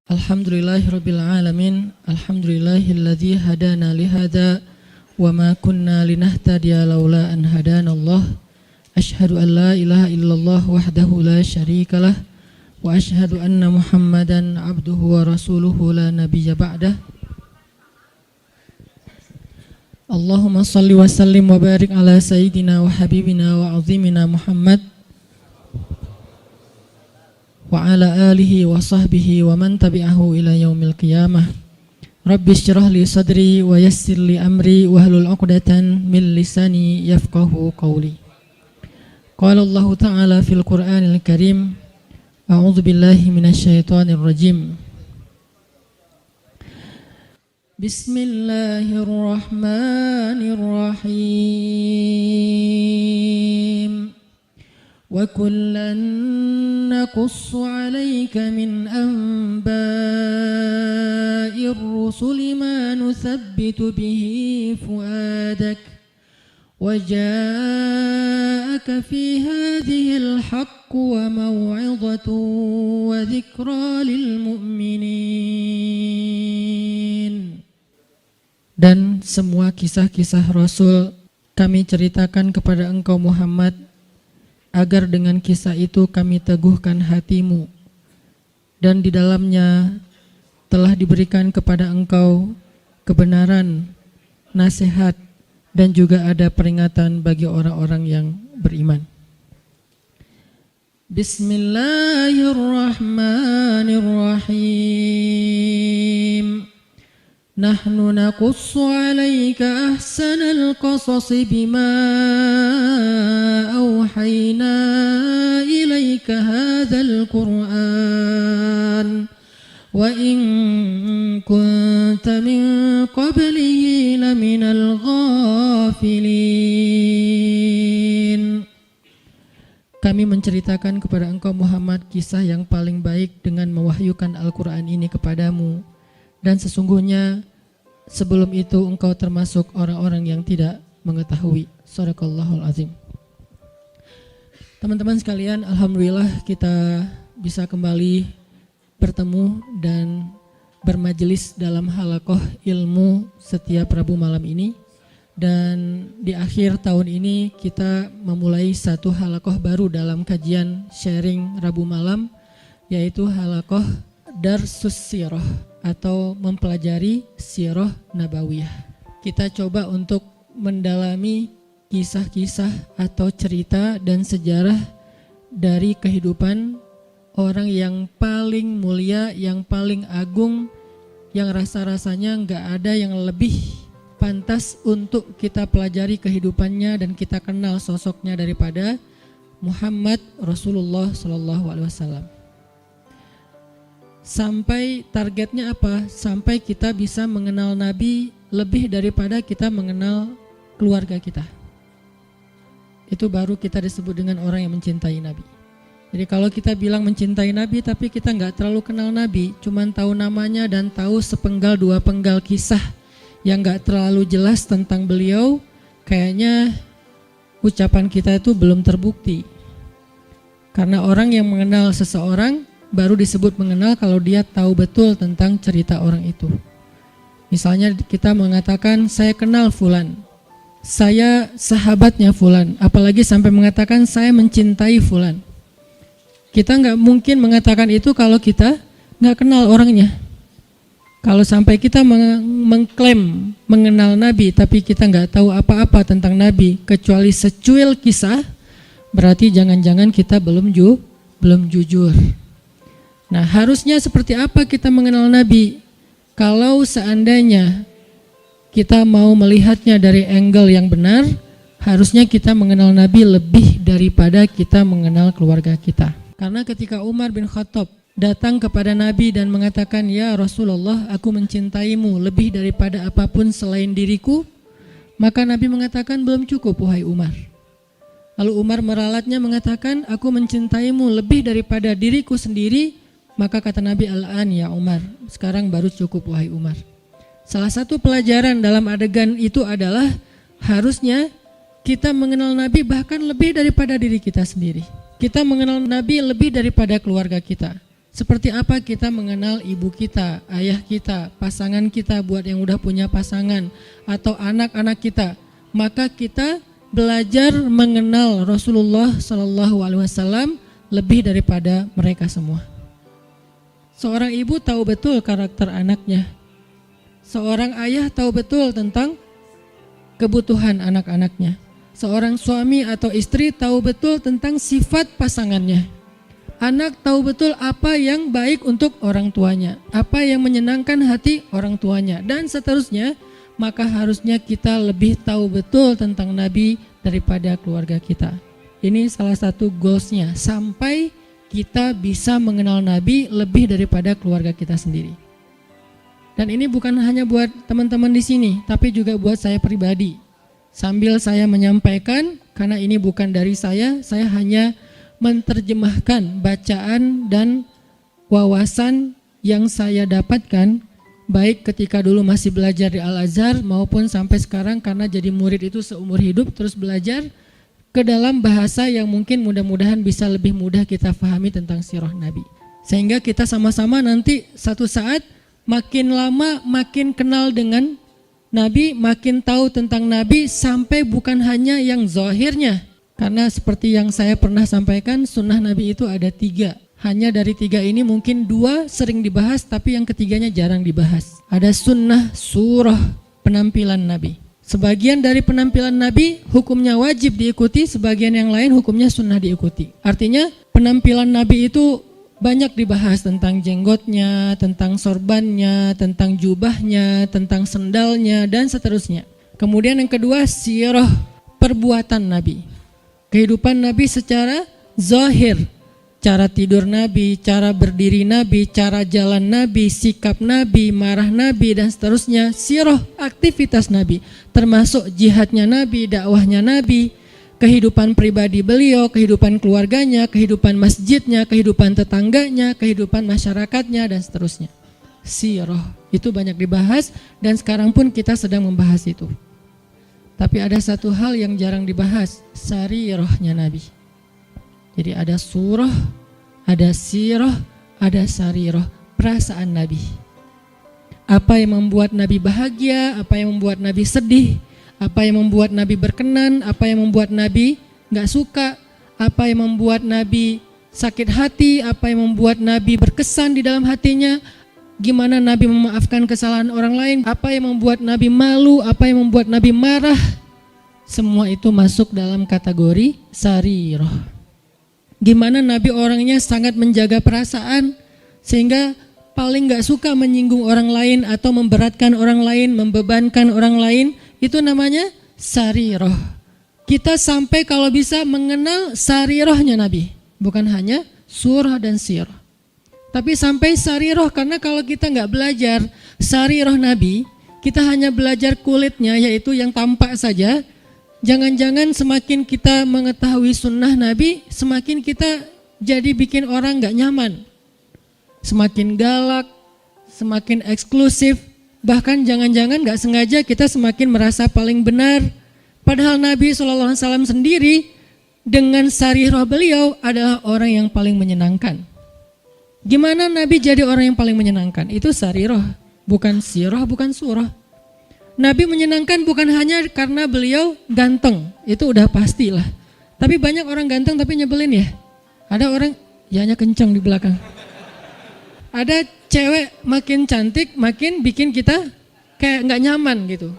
Alhamdulillahirabbil alamin. Alhamdulillahilladzi hadana lihada wa ma kunna linahtadiya laula an hadanallah. Asyhadu an la ilaha illallah wahdahu la syarikalah wa asyhadu anna Muhammadan abduhu wa rasuluhu la nabiyya ba'dah. Allahumma salli wa sallim wa barik ala sayyidina wa habibina wa azimina Muhammad wa ala alihi wa sahbihi wa man tabi'ahu ila yaumil qiyamah. Rabbi syrah li sadri wa yassir li amri wa hlul 'uqdatan min lisani yafqahu qawli. Qala Allah Ta'ala fil Qur'anil Karim, a'udzu billahi minasy syaithanir rajim. Bismillahirrahmanirrahim. وَكُلًّا نَّقُصُّ عَلَيْكَ مِنْ أَنبَاءِ الرُّسُلِ مَا نُثَبِّتُ بِهِ فُؤَادَكَ وَجَاءَكَ فِي هَٰذِهِ الْحَقُّ وَمَوْعِظَةٌ وَذِكْرَىٰ لِلْمُؤْمِنِينَ. Dan semua kisah-kisah Rasul kami ceritakan kepada engkau Muhammad, agar dengan kisah itu kami teguhkan hatimu, dan di dalamnya telah diberikan kepada engkau kebenaran, nasihat, dan juga ada peringatan bagi orang-orang yang beriman. Bismillahirrahmanirrahim. Nahnu naqussu 'alaika ahsanal qasasi bima awhayna ilaika hadzal Qur'an wa in kunta min qablihi laminal ghafilin. Kami menceritakan kepada engkau Muhammad kisah yang paling baik dengan mewahyukan Al-Qur'an ini kepadamu, dan sesungguhnya sebelum itu engkau termasuk orang-orang yang tidak mengetahui. Shadaqallahul azim. Teman-teman sekalian, alhamdulillah kita bisa kembali bertemu dan bermajelis dalam halaqah ilmu setiap Rabu malam ini. Dan di akhir tahun ini kita memulai satu halaqah baru dalam kajian sharing Rabu malam, yaitu halaqah Darsus Sirah atau mempelajari sirah nabawiyah. Kita coba untuk mendalami kisah-kisah atau cerita dan sejarah dari kehidupan orang yang paling mulia, yang paling agung, yang rasa-rasanya gak ada yang lebih pantas untuk kita pelajari kehidupannya dan kita kenal sosoknya daripada Muhammad Rasulullah SAW. Sampai targetnya apa? Sampai kita bisa mengenal Nabi lebih daripada kita mengenal keluarga kita. Itu baru kita disebut dengan orang yang mencintai Nabi. Jadi kalau kita bilang mencintai Nabi tapi kita gak terlalu kenal Nabi, cuman tahu namanya dan tahu sepenggal dua penggal kisah yang gak terlalu jelas tentang beliau, kayaknya ucapan kita itu belum terbukti. Karena orang yang mengenal seseorang baru disebut mengenal kalau dia tahu betul tentang cerita orang itu. Misalnya kita mengatakan saya kenal fulan, saya sahabatnya fulan, apalagi sampai mengatakan saya mencintai fulan. Kita nggak mungkin mengatakan itu kalau kita nggak kenal orangnya. Kalau sampai kita mengklaim mengenal Nabi tapi kita nggak tahu apa-apa tentang Nabi kecuali secuil kisah, berarti jangan-jangan kita belum jujur. Nah, harusnya seperti apa kita mengenal Nabi? Kalau seandainya kita mau melihatnya dari angle yang benar, harusnya kita mengenal Nabi lebih daripada kita mengenal keluarga kita. Karena ketika Umar bin Khattab datang kepada Nabi dan mengatakan, "Ya Rasulullah, aku mencintaimu lebih daripada apapun selain diriku," maka Nabi mengatakan, "Belum cukup wahai Umar." Lalu Umar meralatnya mengatakan, "Aku mencintaimu lebih daripada diriku sendiri." Maka kata Nabi, "Al-an ya Umar, sekarang baru cukup wahai Umar." Salah satu pelajaran dalam adegan itu adalah harusnya kita mengenal Nabi bahkan lebih daripada diri kita sendiri. Kita mengenal Nabi lebih daripada keluarga kita. Seperti apa kita mengenal ibu kita, ayah kita, pasangan kita buat yang udah punya pasangan, atau anak-anak kita. Maka kita belajar mengenal Rasulullah SAW lebih daripada mereka semua. Seorang ibu tahu betul karakter anaknya. Seorang ayah tahu betul tentang kebutuhan anak-anaknya. Seorang suami atau istri tahu betul tentang sifat pasangannya. Anak tahu betul apa yang baik untuk orang tuanya, apa yang menyenangkan hati orang tuanya, dan seterusnya. Maka harusnya kita lebih tahu betul tentang Nabi daripada keluarga kita. Ini salah satu goalsnya, sampai kita bisa mengenal Nabi lebih daripada keluarga kita sendiri. Dan ini bukan hanya buat teman-teman di sini, tapi juga buat saya pribadi. Sambil saya menyampaikan, karena ini bukan dari saya hanya menerjemahkan bacaan dan wawasan yang saya dapatkan, baik ketika dulu masih belajar di Al-Azhar maupun sampai sekarang karena jadi murid itu seumur hidup terus belajar ke dalam bahasa yang mungkin mudah-mudahan bisa lebih mudah kita fahami tentang sirah Nabi. Sehingga kita sama-sama nanti satu saat makin lama makin kenal dengan Nabi, makin tahu tentang Nabi sampai bukan hanya yang zahirnya. Karena seperti yang saya pernah sampaikan, sunnah Nabi itu ada 3. Hanya dari 3 ini mungkin 2 sering dibahas, tapi yang ketiganya jarang dibahas. Ada sunnah surah penampilan Nabi. Sebagian dari penampilan Nabi hukumnya wajib diikuti, sebagian yang lain hukumnya sunnah diikuti. Artinya penampilan Nabi itu banyak dibahas tentang jenggotnya, tentang sorbannya, tentang jubahnya, tentang sendalnya, dan seterusnya. Kemudian yang kedua, sirah perbuatan Nabi. Kehidupan Nabi secara zahir. Cara tidur Nabi, cara berdiri Nabi, cara jalan Nabi, sikap Nabi, marah Nabi, dan seterusnya. Sirah aktivitas Nabi, termasuk jihadnya Nabi, dakwahnya Nabi, kehidupan pribadi beliau, kehidupan keluarganya, kehidupan masjidnya, kehidupan tetangganya, kehidupan masyarakatnya, dan seterusnya. Sirah itu banyak dibahas dan sekarang pun kita sedang membahas itu. Tapi ada satu hal yang jarang dibahas, sarirahnya Nabi. Jadi ada surah, ada sirah, ada sarirah, perasaan Nabi. Apa yang membuat Nabi bahagia, apa yang membuat Nabi sedih, apa yang membuat Nabi berkenan, apa yang membuat Nabi gak suka, apa yang membuat Nabi sakit hati, apa yang membuat Nabi berkesan di dalam hatinya, gimana Nabi memaafkan kesalahan orang lain, apa yang membuat Nabi malu, apa yang membuat Nabi marah. Semua itu masuk dalam kategori sarirah. Gimana Nabi orangnya sangat menjaga perasaan sehingga paling gak suka menyinggung orang lain atau memberatkan orang lain, membebankan orang lain. Itu namanya sarirah. Kita sampai kalau bisa mengenal sarirahnya Nabi, bukan hanya surah dan sirah, tapi sampai sarirah. Karena kalau kita gak belajar sarirah Nabi, kita hanya belajar kulitnya, yaitu yang tampak saja. Jangan-jangan semakin kita mengetahui sunnah Nabi, semakin kita jadi bikin orang gak nyaman. Semakin galak, semakin eksklusif, bahkan jangan-jangan gak sengaja kita semakin merasa paling benar. Padahal Nabi SAW sendiri dengan sarirah beliau adalah orang yang paling menyenangkan. Gimana Nabi jadi orang yang paling menyenangkan? Itu sarirah, bukan sirah, bukan surah. Nabi menyenangkan bukan hanya karena beliau ganteng, itu udah pastilah. Tapi banyak orang ganteng tapi nyebelin ya. Ada orang, ya hanya kencang di belakang. Ada cewek makin cantik, makin bikin kita kayak gak nyaman gitu.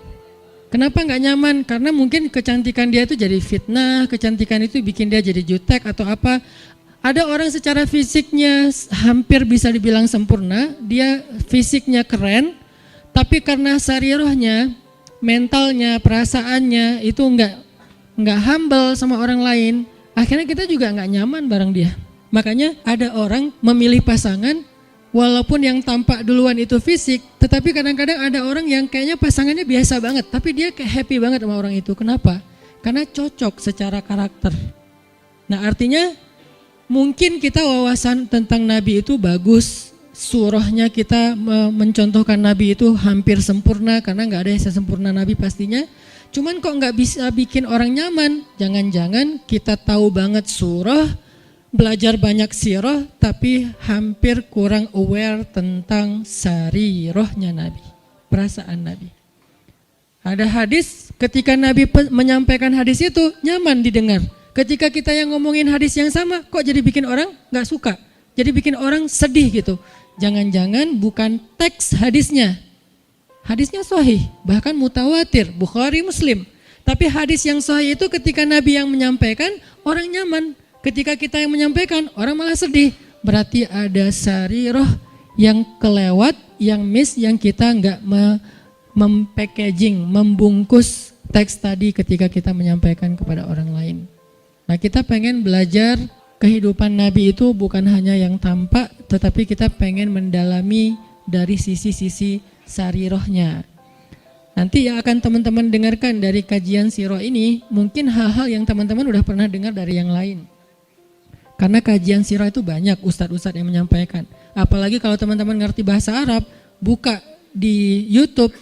Kenapa gak nyaman? Karena mungkin kecantikan dia itu jadi fitnah, kecantikan itu bikin dia jadi jutek atau apa. Ada orang secara fisiknya hampir bisa dibilang sempurna, dia fisiknya keren, tapi karena sarirahnya, mentalnya, perasaannya itu enggak humble sama orang lain, akhirnya kita juga enggak nyaman bareng dia. Makanya ada orang memilih pasangan walaupun yang tampak duluan itu fisik, tetapi kadang-kadang ada orang yang kayaknya pasangannya biasa banget, tapi dia kayak happy banget sama orang itu. Kenapa? Karena cocok secara karakter. Nah, artinya mungkin kita wawasan tentang Nabi itu bagus, surahnya kita mencontohkan Nabi itu hampir sempurna, karena gak ada yang sempurna Nabi pastinya. Cuman kok gak bisa bikin orang nyaman? Jangan-jangan kita tahu banget surah, belajar banyak sirah tapi hampir kurang aware tentang sarirahnya Nabi, perasaan Nabi. Ada hadis ketika Nabi menyampaikan hadis itu nyaman didengar. Ketika kita yang ngomongin hadis yang sama kok jadi bikin orang gak suka, jadi bikin orang sedih gitu. Jangan-jangan bukan teks hadisnya, hadisnya sahih, bahkan mutawatir, Bukhari, Muslim. Tapi hadis yang sahih itu ketika Nabi yang menyampaikan orang nyaman. Ketika kita yang menyampaikan, orang malah sedih. Berarti ada sarirah yang kelewat, yang miss, yang kita nggak mem-packaging, membungkus teks tadi ketika kita menyampaikan kepada orang lain. Nah, kita pengen belajar kehidupan Nabi itu bukan hanya yang tampak, tetapi kita pengen mendalami dari sisi-sisi sarirahnya. Nanti yang akan teman-teman dengarkan dari kajian sirah ini, mungkin hal-hal yang teman-teman udah pernah dengar dari yang lain. Karena kajian sirah itu banyak ustadz-ustadz yang menyampaikan. Apalagi kalau teman-teman ngerti bahasa Arab, buka di YouTube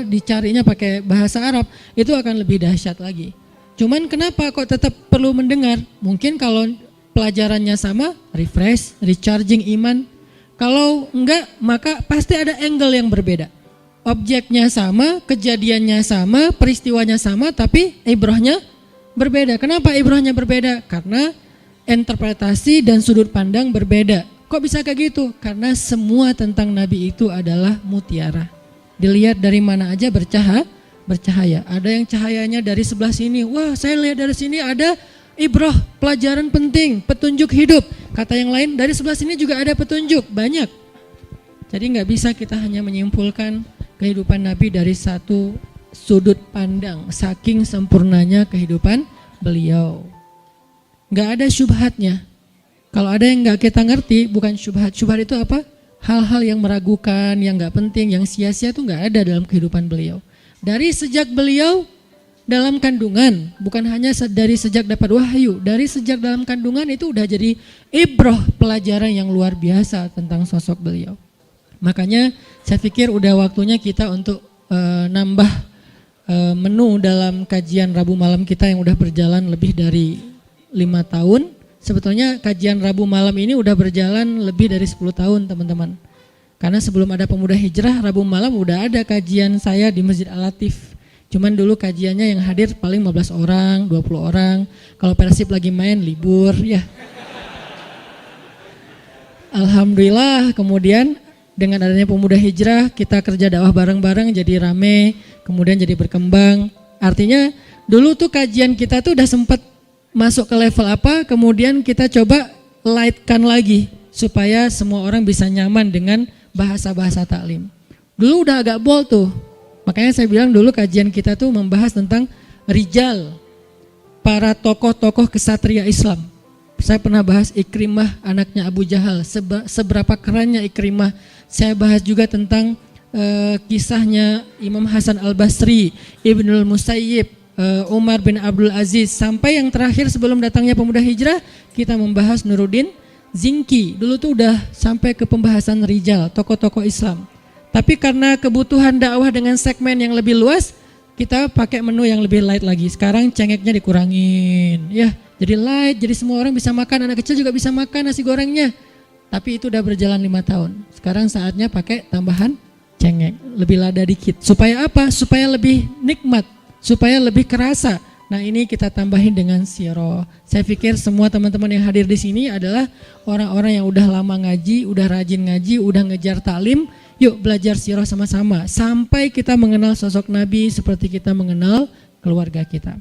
dicarinya pakai bahasa Arab, itu akan lebih dahsyat lagi. Cuman kenapa kok tetap perlu mendengar? Mungkin kalau pelajarannya sama, refresh, recharging iman. Kalau enggak, maka pasti ada angle yang berbeda. Objeknya sama, kejadiannya sama, peristiwanya sama, tapi ibrahnya berbeda. Kenapa ibrahnya berbeda? Karena interpretasi dan sudut pandang berbeda. Kok bisa kayak gitu? Karena semua tentang Nabi itu adalah mutiara. Dilihat dari mana aja bercahaya. Ada yang cahayanya dari sebelah sini. Wah, saya lihat dari sini ada ibrah, pelajaran penting, petunjuk hidup. Kata yang lain, dari sebelah sini juga ada petunjuk, banyak. Jadi nggak bisa kita hanya menyimpulkan kehidupan Nabi dari satu sudut pandang. Saking sempurnanya kehidupan beliau. Nggak ada syubhatnya. Kalau ada yang nggak kita ngerti, bukan syubhat. Syubhat itu apa? Hal-hal yang meragukan, yang nggak penting, yang sia-sia itu nggak ada dalam kehidupan beliau. Dari sejak beliau dalam kandungan, bukan hanya dari sejak dapat wahyu, dari sejak dalam kandungan itu udah jadi ibrah, pelajaran yang luar biasa tentang sosok beliau. Makanya saya pikir udah waktunya kita untuk nambah menu dalam kajian Rabu malam kita yang udah berjalan lebih dari 5 tahun. Sebetulnya kajian Rabu malam ini udah berjalan lebih dari 10 tahun teman-teman. Karena sebelum ada Pemuda Hijrah, Rabu malam udah ada kajian saya di Masjid Al-Latif. Cuman dulu kajiannya yang hadir paling 15 orang, 20 orang. Kalau Persib lagi main libur ya. Alhamdulillah kemudian dengan adanya Pemuda Hijrah kita kerja dakwah bareng-bareng jadi rame, kemudian jadi berkembang. Artinya dulu tuh kajian kita tuh udah sempat masuk ke level apa, kemudian kita coba lightkan lagi supaya semua orang bisa nyaman dengan bahasa-bahasa taklim. Dulu udah agak bold tuh, makanya saya bilang dulu kajian kita tuh membahas tentang rijal, para tokoh-tokoh kesatria Islam. Saya pernah bahas Ikrimah anaknya Abu Jahal, seberapa kerennya Ikrimah. Saya bahas juga tentang kisahnya Imam Hasan Al-Basri, Ibnul Musayyib, Umar bin Abdul Aziz, sampai yang terakhir sebelum datangnya Pemuda Hijrah kita membahas Nuruddin Zinki. Dulu tuh udah sampai ke pembahasan rijal, tokoh-tokoh Islam. Tapi karena kebutuhan dakwah dengan segmen yang lebih luas, kita pakai menu yang lebih light lagi. Sekarang cengeknya dikurangin, ya. Jadi light, jadi semua orang bisa makan, anak kecil juga bisa makan nasi gorengnya. Tapi itu udah berjalan 5 tahun. Sekarang saatnya pakai tambahan cengek, lebih lada dikit. Supaya apa? Supaya lebih nikmat, supaya lebih kerasa. Nah ini kita tambahin dengan sirah. Saya pikir semua teman-teman yang hadir di sini adalah orang-orang yang udah lama ngaji, udah rajin ngaji, udah ngejar taklim. Yuk belajar sirah sama-sama sampai kita mengenal sosok Nabi seperti kita mengenal keluarga kita.